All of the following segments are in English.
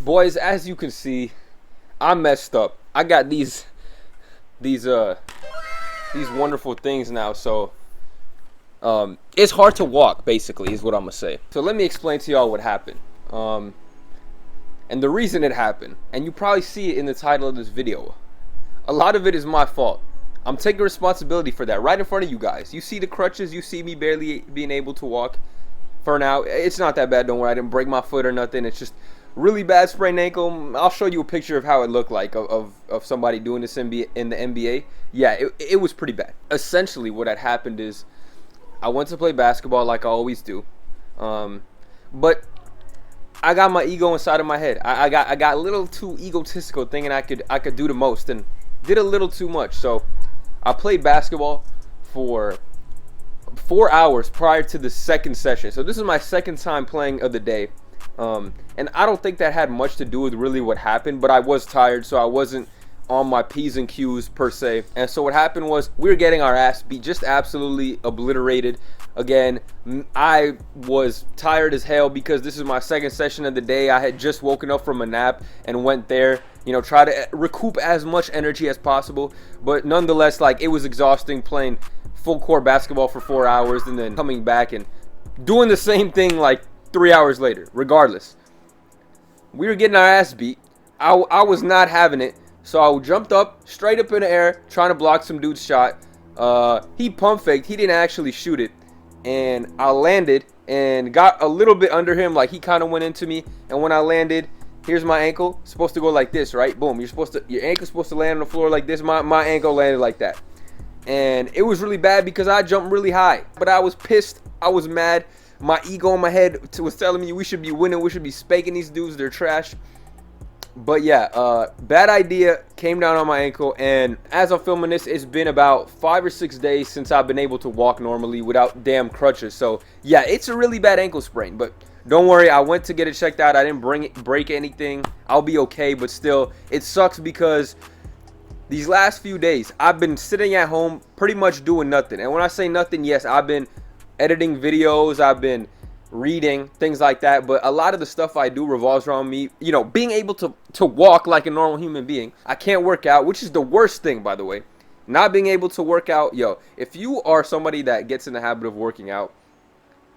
Boys, as you can see, I messed up. I got these wonderful things now, so it's hard to walk, basically, is what I'm gonna say. So let me explain to y'all what happened. And the reason it happened, and you probably see it in the title of this video. A lot of it is my fault. I'm taking responsibility for that right in front of you guys. You see the crutches, you see me barely being able to walk. For now, it's not that bad, don't worry. I didn't break my foot or nothing. It's just really bad sprained ankle. I'll show you a picture of how it looked like of somebody doing this in the NBA. Yeah, it was pretty bad. Essentially, what had happened is I went to play basketball like I always do. But I got my ego inside of my head. I got a little too egotistical, thinking I could do the most, and did a little too much. So I played basketball for 4 hours prior to the second session. So this is my second time playing of the day. And I don't think that had much to do with really what happened, but I was tired, so I wasn't on my P's and Q's per se. And so what happened was we were getting our ass beat, just absolutely obliterated. Again, I was tired as hell because this is my second session of the day. I had just woken up from a nap and went there, try to recoup as much energy as possible. But nonetheless, like, it was exhausting playing full court basketball for 4 hours and then coming back and doing the same thing like 3 hours later. Regardless, we were getting our ass beat. I was not having it, so I jumped up straight up in the air trying to block some dude's shot. He pump faked. He didn't actually shoot it, and I landed and got a little bit under him, like he kind of went into me. And when I landed, here's my ankle. It's supposed to go like this, right? Boom. Your ankle's supposed to land on the floor like this. My ankle landed like that. And it was really bad because I jumped really high. But I was pissed. I was mad. My ego in my head was telling me we should be winning. We should be spanking these dudes. They're trash. But yeah, bad idea. Came down on my ankle. And as I'm filming this, it's been about 5 or 6 days since I've been able to walk normally without damn crutches. So yeah, it's a really bad ankle sprain. But don't worry, I went to get it checked out. I didn't break anything. I'll be okay. But still, it sucks because these last few days, I've been sitting at home pretty much doing nothing. And when I say nothing, yes, I've been editing videos, I've been reading, things like that. But a lot of the stuff I do revolves around me, being able to walk like a normal human being. I can't work out, which is the worst thing, by the way. Not being able to work out. If you are somebody that gets in the habit of working out,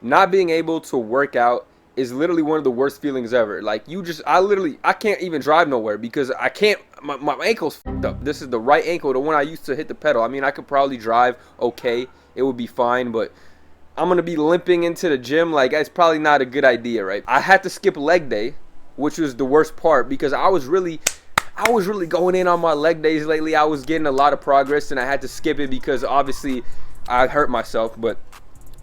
not being able to work out is literally one of the worst feelings ever. Like, I can't even drive nowhere because I can't, my ankle's fucked up. This is the right ankle, the one I used to hit the pedal. I mean, I could probably drive okay, it would be fine, but I'm gonna be limping into the gym. Like, it's probably not a good idea, right? I had to skip leg day, which was the worst part because I was really going in on my leg days lately. I was getting a lot of progress and I had to skip it because obviously I hurt myself, but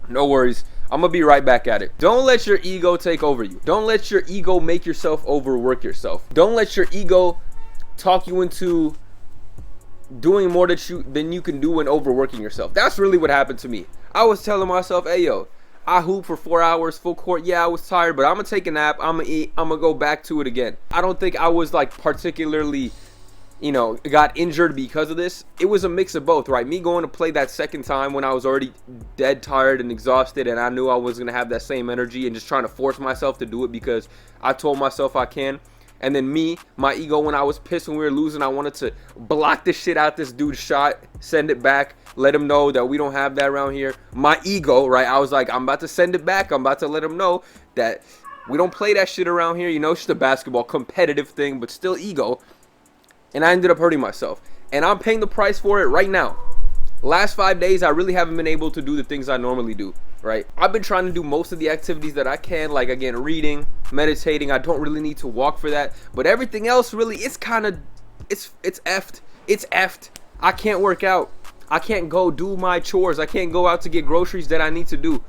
no worries. I'm gonna be right back at it. Don't let your ego take over you. Don't let your ego make yourself overwork yourself. Don't let your ego talk you into doing more than you can do and overworking yourself. That's really what happened to me. I was telling myself, hey yo, I hooped for 4 hours full court. Yeah, I was tired, but I'm gonna take a nap. I'm gonna eat. I'm gonna go back to it again. I don't think I was like particularly got injured because of this. It was a mix of both, right? Me going to play that second time when I was already dead tired and exhausted, and I knew I was going to have that same energy and just trying to force myself to do it because I told myself I can. And then my ego, when I was pissed when we were losing, I wanted to block this shit out this dude's shot, send it back, let him know that we don't have that around here. My ego, right? I was like, I'm about to send it back. I'm about to let him know that we don't play that shit around here. It's just a basketball competitive thing, but still ego. And I ended up hurting myself. And I'm paying the price for it right now. Last 5 days, I really haven't been able to do the things I normally do, right? I've been trying to do most of the activities that I can, like, again, reading, meditating. I don't really need to walk for that. But everything else, really, it's effed. It's effed. I can't work out. I can't go do my chores. I can't go out to get groceries that I need to do.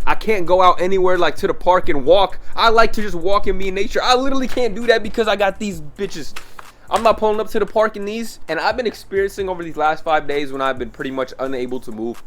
I can't go out anywhere like to the park and walk. I like to just walk and be in nature. I literally can't do that because I got these bitches. I'm not pulling up to the park in these. And I've been experiencing over these last 5 days when I've been pretty much unable to move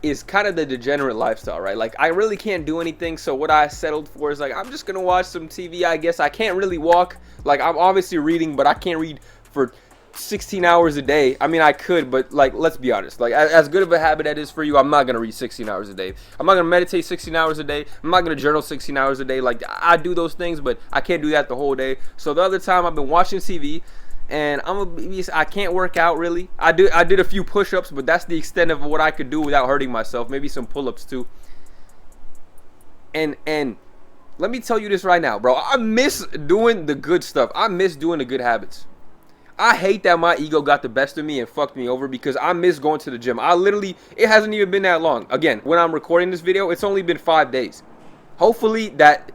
is kind of the degenerate lifestyle, right? Like, I really can't do anything. So what I settled for is like, I'm just going to watch some TV. I guess I can't really walk. Like, I'm obviously reading, but I can't read for 16 hours a day. I mean, I could, but like, let's be honest. Like, as good of a habit that is for you, I'm not gonna read 16 hours a day. I'm not gonna meditate 16 hours a day. I'm not gonna journal 16 hours a day. Like, I do those things, but I can't do that the whole day. So the other time, I've been watching TV, and I can't work out really. I did a few push-ups, but that's the extent of what I could do without hurting myself. Maybe some pull-ups too. And let me tell you this right now, bro. I miss doing the good stuff. I miss doing the good habits. I hate that my ego got the best of me and fucked me over because I miss going to the gym. It hasn't even been that long. Again, when I'm recording this video, it's only been 5 days. Hopefully that,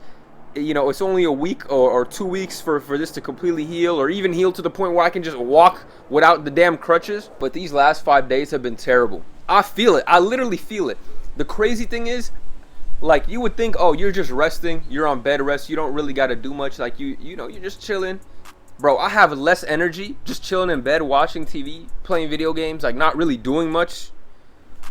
it's only a week or 2 weeks for this to completely heal, or even heal to the point where I can just walk without the damn crutches. But these last 5 days have been terrible. I feel it. I literally feel it. The crazy thing is, like, you would think, oh, you're just resting. You're on bed rest. You don't really got to do much. Like, you're just chilling. Bro, I have less energy just chilling in bed, watching TV, playing video games, like not really doing much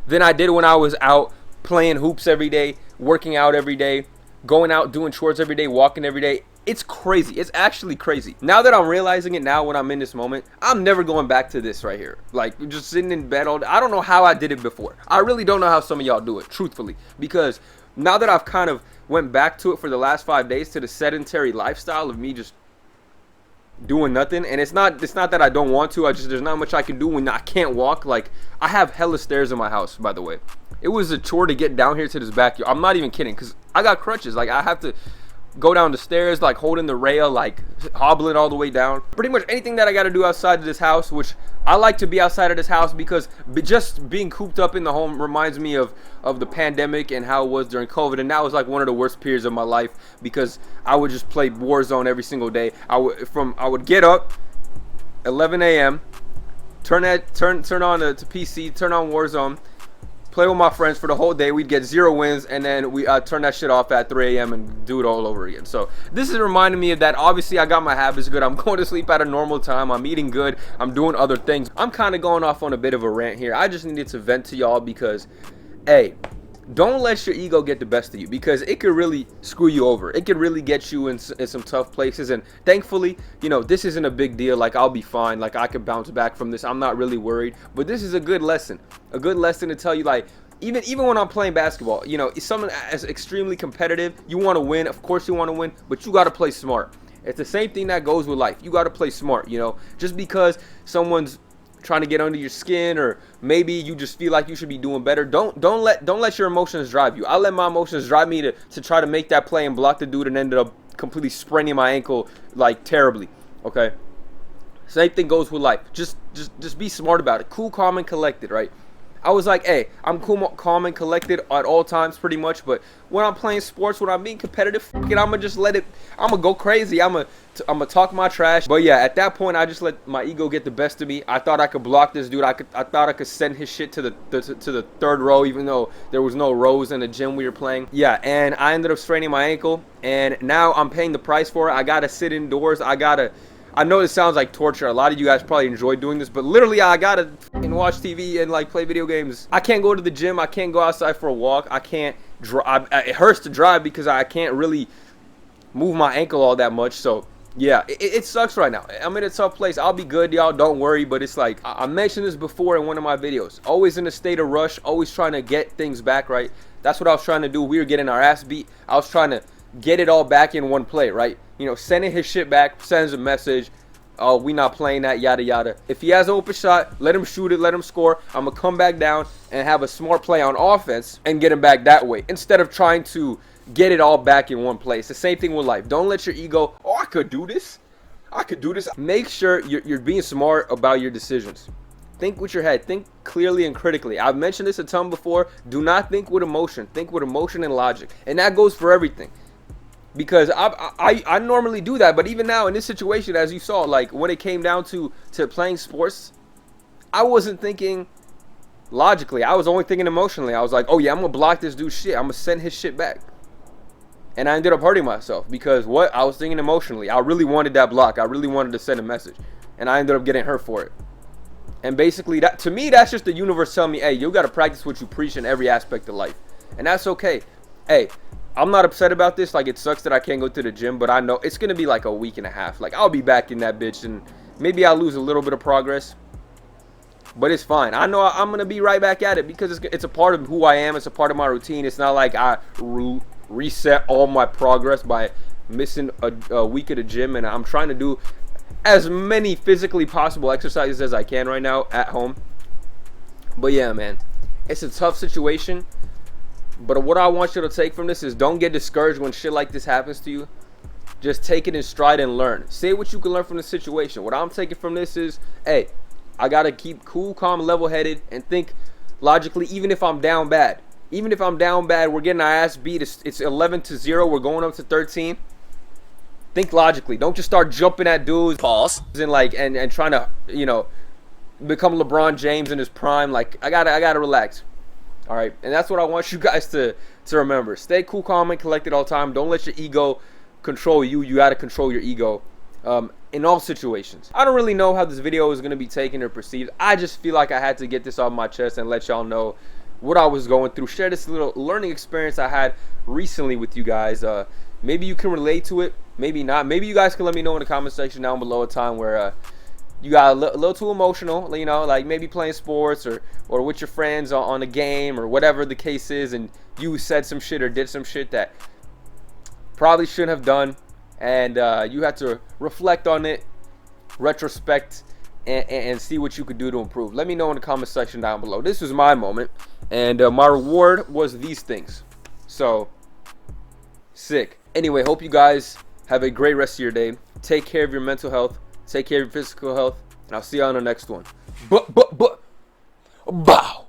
than I did when I was out playing hoops every day, working out every day, going out doing chores every day, walking every day. It's crazy. It's actually crazy. Now that I'm realizing it now when I'm in this moment, I'm never going back to this right here. Like, just sitting in bed all day. I don't know how I did it before. I really don't know how some of y'all do it, truthfully. Because now that I've kind of went back to it for the last 5 days, to the sedentary lifestyle of me just doing nothing, and it's not that I don't want to, there's not much I can do when I can't walk. Like, I have hella stairs in my house, by the way. It was a chore to get down here to this backyard. I'm not even kidding, because I got crutches. Like, I have to go down the stairs, like holding the rail, like hobbling all the way down. Pretty much anything that I got to do outside of this house, which I like to be outside of this house because just being cooped up in the home reminds me of the pandemic and how it was during COVID. And that was like one of the worst periods of my life because I would just play Warzone every single day. I would get up 11 a.m., turn on the PC, turn on Warzone, play with my friends for the whole day. We'd get 0 wins, and then we turn that shit off at 3 a.m. and do it all over again. So this is reminding me of that. Obviously, I got my habits good. I'm going to sleep at a normal time. I'm eating good. I'm doing other things. I'm kind of going off on a bit of a rant here. I just needed to vent to y'all because, hey, don't let your ego get the best of you because it could really screw you over. It could really get you in some tough places. And thankfully, this isn't a big deal. Like, I'll be fine. Like, I could bounce back from this. I'm not really worried. But this is a good lesson. A good lesson to tell you, like, even when I'm playing basketball, if someone is extremely competitive, you want to win. Of course you want to win, but you got to play smart. It's the same thing that goes with life. You got to play smart, Just because someone's trying to get under your skin, or maybe you just feel like you should be doing better, don't let your emotions drive you. I let my emotions drive me to try to make that play and block the dude, and ended up completely spraining my ankle like terribly. Okay, same thing goes with life. Just be smart about it. Cool, calm, and collected, right? I was like, hey, I'm cool, calm, and collected at all times pretty much, but when I'm playing sports, when I'm being competitive, I'm gonna just let it, I'm gonna go crazy, I'm gonna talk my trash. But yeah, at that point, I just let my ego get the best of me. I thought I could block this dude. I thought I could send his shit to the third row, even though there was no rows in the gym we were playing. Yeah, and I ended up straining my ankle, and now I'm paying the price for it. I gotta sit indoors. I know this sounds like torture. A lot of you guys probably enjoy doing this, but literally I gotta watch TV and like play video games. I can't go to the gym. I can't go outside for a walk. I can't drive. It hurts to drive because I can't really move my ankle all that much. So yeah, it sucks right now. I'm in a tough place. I'll be good, y'all. Don't worry. But it's like, I mentioned this before in one of my videos. Always in a state of rush. Always trying to get things back right. That's what I was trying to do. We were getting our ass beat. I was trying to get it all back in one play, right? Sending his shit back, sends a message. Oh, we not playing that, yada, yada. If he has an open shot, let him shoot it, let him score. I'm going to come back down and have a smart play on offense and get him back that way, instead of trying to get it all back in one place. The same thing with life. Don't let your ego, oh, I could do this. I could do this. Make sure you're being smart about your decisions. Think with your head. Think clearly and critically. I've mentioned this a ton before. Do not think with emotion. Think with emotion and logic. And that goes for everything. Because I normally do that, but even now in this situation, as you saw, like when it came down to playing sports, I wasn't thinking logically. I was only thinking emotionally. I was like, oh yeah, I'm gonna block this dude's shit. I'm gonna send his shit back. And I ended up hurting myself because I was thinking emotionally. I really wanted that block. I really wanted to send a message, and I ended up getting hurt for it. And basically, that to me, that's just the universe telling me, hey, you gotta practice what you preach in every aspect of life, and that's okay. Hey, I'm not upset about this. Like, it sucks that I can't go to the gym, but I know it's going to be like a week and a half. Like, I'll be back in that bitch in Maybe I'll lose a little bit of progress, but it's fine. I know I'm going to be right back at it because it's a part of who I am. It's a part of my routine. It's not like I reset all my progress by missing a week at the gym, and I'm trying to do as many physically possible exercises as I can right now at home. But yeah, man, it's a tough situation. But what I want you to take from this is don't get discouraged when shit like this happens to you. Just take it in stride and learn. Say what you can learn from the situation. What I'm taking from this is, hey, I got to keep cool, calm, level-headed, and think logically, even if I'm down bad. Even if I'm down bad, we're getting our ass beat. It's 11-0. We're going up to 13. Think logically. Don't just start jumping at dudes. Pause. And trying to, become LeBron James in his prime. Like, I gotta relax. All right, and that's what I want you guys to remember. Stay cool, calm, and collected all the time. Don't let your ego control you. You got to control your ego in all situations. I don't really know how this video is going to be taken or perceived. I just feel like I had to get this off my chest and let y'all know what I was going through. Share this little learning experience I had recently with you guys. Maybe you can relate to it. Maybe not. Maybe you guys can let me know in the comment section down below a time where you got a little too emotional, like maybe playing sports or with your friends on a game or whatever the case is, and you said some shit or did some shit that probably shouldn't have done, and you had to reflect on it, retrospect, and see what you could do to improve. Let me know in the comment section down below. This was my moment, and my reward was these things. So, sick. Anyway, hope you guys have a great rest of your day. Take care of your mental health. Take care of your physical health, and I'll see you on the next one. Bow.